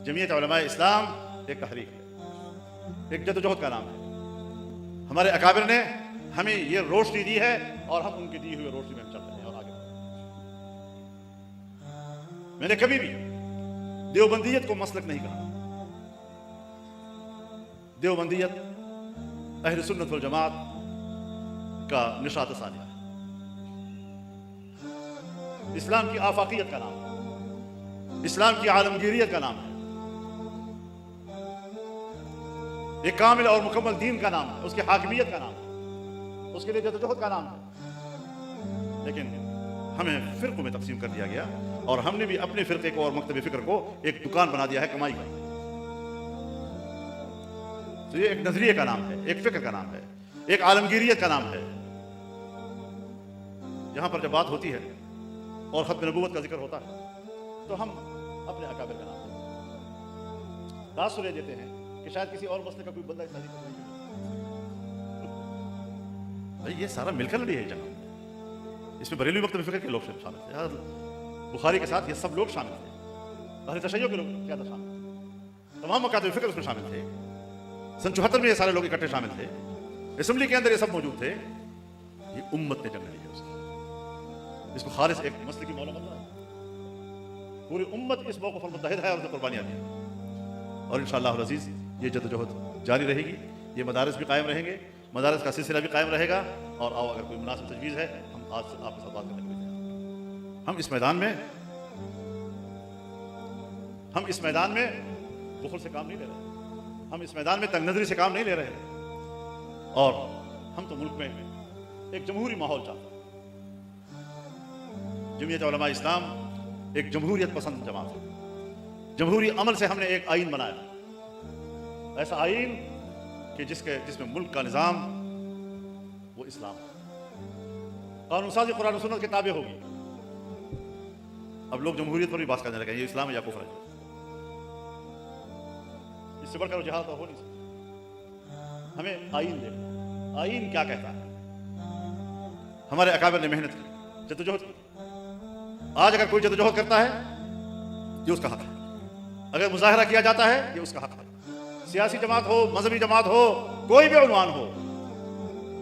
जमीयत उलमा इस्लाम एक तहरीक है, एक जद्दोजहद का नाम है। हमारे अकाबिर ने हमें ये रोशनी दी है और हम उनकी दी हुई रोशनी में चल रहे हैं और आगे बढ़ रहे हैं। मैंने कभी भी देवबंदियत को मसलक नहीं कहा। देवबंदियत अहले सुन्नत वल जमात का निशात सानिया है। इस्लाम की आफाकियत का नाम है, इस्लाम की आलमगीरियत का नाम है, एक कामिल और मुकम्मल दीन का नाम है, उसकी हाकिमियत का नाम है, उसके लिए जद्दोजहद का नाम है। लेकिन हमें फिरकों में तकसीम कर दिया गया और हमने भी अपने फिरके को और मकतब फिक्र को एक दुकान बना दिया है कमाई का। तो ये एक नजरिए का नाम है, एक फिक्र का नाम है, एक आलमगीरियत का नाम है। यहां पर जब बात होती है और खत्म नबूवत का जिक्र होता है तो हम अपने अकाबिर का नाम तासुर देते हैं कि शायद किसी और मसले का कोई बंदा इस तारीख को नहीं। भाई ये सारा मिलकर लड़ी है जनाब, इसमें बरेलवी मकतब फिक्र के लोग शामिल थे, बुखारी के साथ ये सब लोग शामिल थे, अहले तशय्युअ के लोग क्या था शामिल, तमाम मकातब फिक्र उसमें शामिल थे। सन 74 में ये सारे लोग इकट्ठे शामिल थे, असेंबली के अंदर ये सब मौजूद थे। ये उम्मत ने जंग लड़ी है उसकी, इसको खालिस एक मसले की मौला बन रहा है। पूरी उम्मत इस मौके पर मुत्तहिद है और उसने कुर्बानियां दी और इंशाअल्लाह अज़ीज़ ये जद्दोजहद जारी रहेगी। ये मदारिस भी कायम रहेंगे, मदारिस का सिलसिला भी कायम रहेगा। और आओ अगर कोई मुनासिब तजवीज़ है हम आज से आपके साथ बात करने के लिए तैयार हैं। हम इस मैदान में बुखल से काम नहीं ले रहे, हम इस मैदान में तंगनजरी से काम नहीं ले रहे और हम तो मुल्क में एक जमहूरी माहौल चाहते हैं। जमीयत उलमा इस्लाम एक जमहूरियत पसंद जमात है। जमहूरी अमल से हमने एक आइन बनाया, ऐसा आइन कि जिसमें मुल्क का निज़ाम वो इस्लाम, कानून साज़ी कुरान और सुन्नत के ताबे होगी। अब लोग जमहूरियत पर भी बात करने लगे, ये इस्लाम है या कुफ्र है। इससे बढ़कर जिहाद तो हो नहीं सकता। हमें आइन दे, आइन क्या कहता है। हमारे अकाबिर ने मेहनत की, जद्दोजहद की। आज अगर कोई जद्दोजहद करता है ये उसका हक है, अगर मुजाहरा किया जाता है ये उसका हक है। सियासी जमात हो, मजहबी जमात हो, कोई भी उन्वान हो,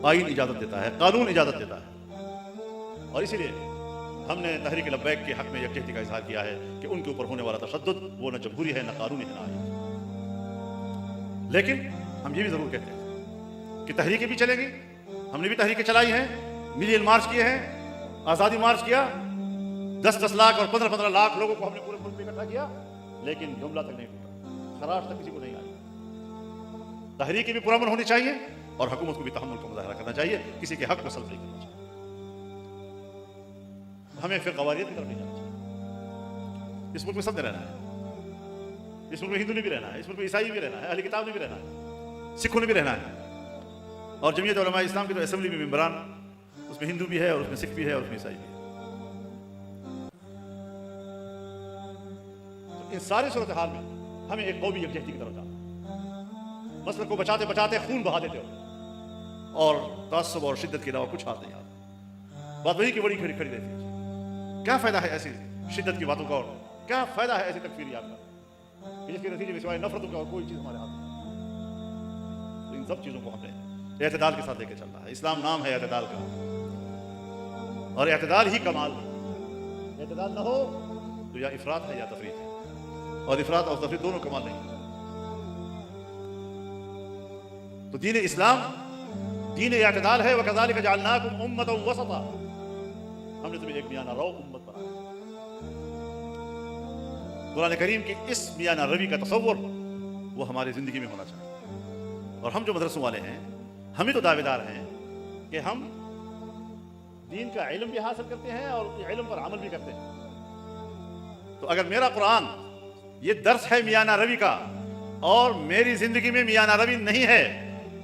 आइन इजाजत देता है, कानून इजाजत देता है। और इसीलिए हमने तहरीक लब्बैक के हक में यकजहती का इजहार किया है कि उनके ऊपर होने वाला तशद्दुद वो न जमहूरी है, न कानूनी है, न आइन। लेकिन हम ये भी जरूर कहते हैं कि तहरीकें भी चलेंगी। हमने भी तहरीकें चलाई हैं, मिलियन मार्च किए हैं, आज़ादी मार्च किया, 10-10 लाख और 15-15 लाख लोगों को हमने पूरे मुल्क में इकट्ठा किया, लेकिन जुमला तक नहीं टूटा, खराश तक किसी को नहीं आई। तहरीकें भी पुरअमन होनी चाहिए और हुकूमत को भी तहम्मुल का मुजाहरा करना चाहिए, किसी के हक को सल्ब नहीं करना चाहिए। हमें फिर कवारियत की तरफ नहीं जाना चाहिए। इस मुल्क में सब ने रहना है, इस मुल्क में हिंदू ने भी रहना है, इस मुल्क में ईसाई भी रहना है, अहले किताब ने भी रहना है, सिखों ने भी रहना है। और जमीयत उलमा इस्लाम की तो असेंबली में मेंबरान, उसमें हिंदू भी है और उसमें सिख भी है और उसमें ईसाई भी है। तो इन सारी सूरत हाल में हमें एक कौमी यकजहती की तरफ जाना है। मसले को बचाते बचाते खून बहा देते हो और तअस्सुब और शिद्दत के अलावा कुछ हाथ नहीं आता। बात वही की बड़ी खड़ी खड़ी रहती है। क्या फायदा है ऐसी शिद्दत की बातों का और क्या फायदा है ऐसी तकफीरियात का कि जिसके नतीजे में सिवाय नफरतों का और कोई चीज हमारे हाथ में। तो इन सब चीजों को हमने एतदाल के साथ लेकर चलना है। इस्लाम नाम है एतदाल का और एतदाल ही कमाल है। एतदाल ना हो तो या इफरात है या तफरीत है, और इफरात और तफरीत दोनों कमाल नहीं है। तो दीन इस्लाम दीन एतदाल है। वकज़ालिका जअलनाकुम उम्मतन वसता, हमने तुम्हें एक मियाना रो उम्मत बनाया। कुरान करीम की इस मियाना रवी का तसव्वुर वो हमारी जिंदगी में होना चाहिए। और हम जो मदरसों वाले हैं, हम ही तो दावेदार हैं कि हम दीन का इल्म भी हासिल करते हैं और इल्म पर अमल भी करते हैं। तो अगर मेरा कुरान ये दर्स है मियाना रवी का और मेरी जिंदगी में मियाना रवी नहीं है,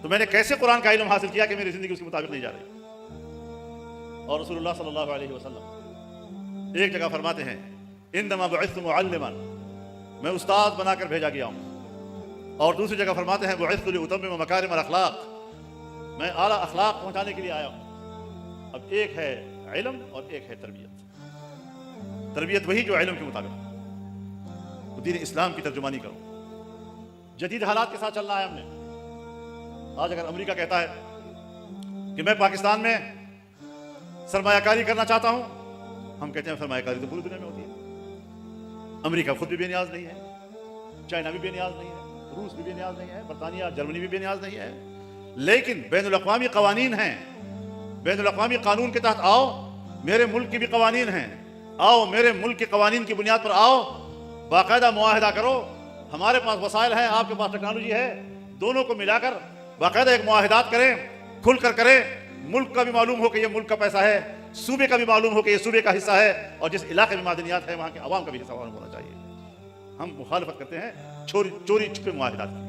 तो मैंने कैसे कुरान का इल्म हासिल किया कि मेरी जिंदगी उसके मुताबिक नहीं जा रही। और रसूलुल्लाह सल्लल्लाहु अलैहि वसल्लम एक जगह फरमाते हैं, इन्नमा बुइस्तु मुअल्लिमन, मैं उस्ताद बनाकर भेजा गया हूँ। और दूसरी जगह फरमाते हैं, बुइस्तु लिउतम्मिम मकारिमल अखलाक, मैं आला अखलाक पहुंचाने के लिए आया हूँ। अब एक है इल्म और एक है तरबियत। तरबियत वही जो इल्म के मुताबिक। तो दीन इस्लाम की तर्जुमानी करो। जदीद हालात के साथ चलना है हमने। आज अगर अमेरिका कहता है कि मैं पाकिस्तान में सरमायाकारी करना चाहता हूं, हम कहते हैं सरमायाकारी तो पूरी दुनिया में होती है। अमेरिका खुद भी बेनियाज नहीं है, चाइना भी बेनियाज नहीं है, रूस भी बेनियाज नहीं है, बरतानिया जर्मनी भी बेनियाज नहीं है। लेकिन बैनुल अक़वामी क़वानीन हैं, बैनुल अक़वामी कानून के तहत आओ, मेरे मुल्क की भी क़वानीन हैं, आओ मेरे मुल्क के क़वानीन की बुनियाद पर आओ, बाकायदा मुआहदा करो। हमारे पास वसाइल हैं, आपके पास टेक्नोलॉजी है, दोनों को मिलाकर बाकायदा एक मुआहदात करें, खुल कर करें। मुल्क का भी मालूम हो कि ये मुल्क का पैसा है, सूबे का भी मालूम हो कि ये सूबे का हिस्सा है, और जिस इलाके में मादनियात है वहाँ के अवाम का भी हिस्सा मालूम होना चाहिए। हम मुखालफत करते हैं चोरी छुपे मुआहदात की,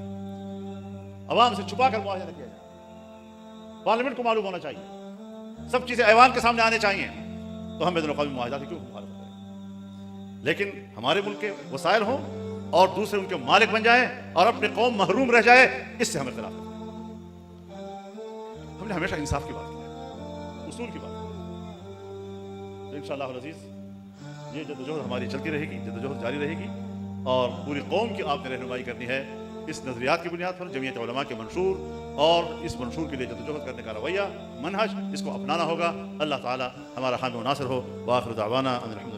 अवाम से छुपा कर मुआहदा किया जाए। पार्लियामेंट को मालूम होना चाहिए, सब चीज़ें ऐवान के सामने आने चाहिए, तो हम बैनुल अक़वामी मुआहदात की क्यों मुखालफत करें। लेकिन हमारे मुल्क के वसाइल हों और दूसरे उनके मालिक बन जाए और अपनी कौम महरूम रह जाए, इससे हमें खिलाफ है। हमने हमेशा इंसाफ की बात की है, उसूल की बात की। तो इंशाअल्लाह अज़ीज़ ये जद्दोजहद हमारी चलती रहेगी, जद्दोजहद जारी रहेगी, और पूरी कौम की आपने रहनुमाई करनी है इस नज़रियात की बुनियाद पर, जमीयत उलमा के मंशूर, और इस मंशूर के लिए जद्दोजहद करने का रवैया, मनहज, इसको अपनाना होगा। अल्लाह ताला हमारा हामी व नासिर हो। व आखिर दावाना अनिल हम्दुलिल्लाह।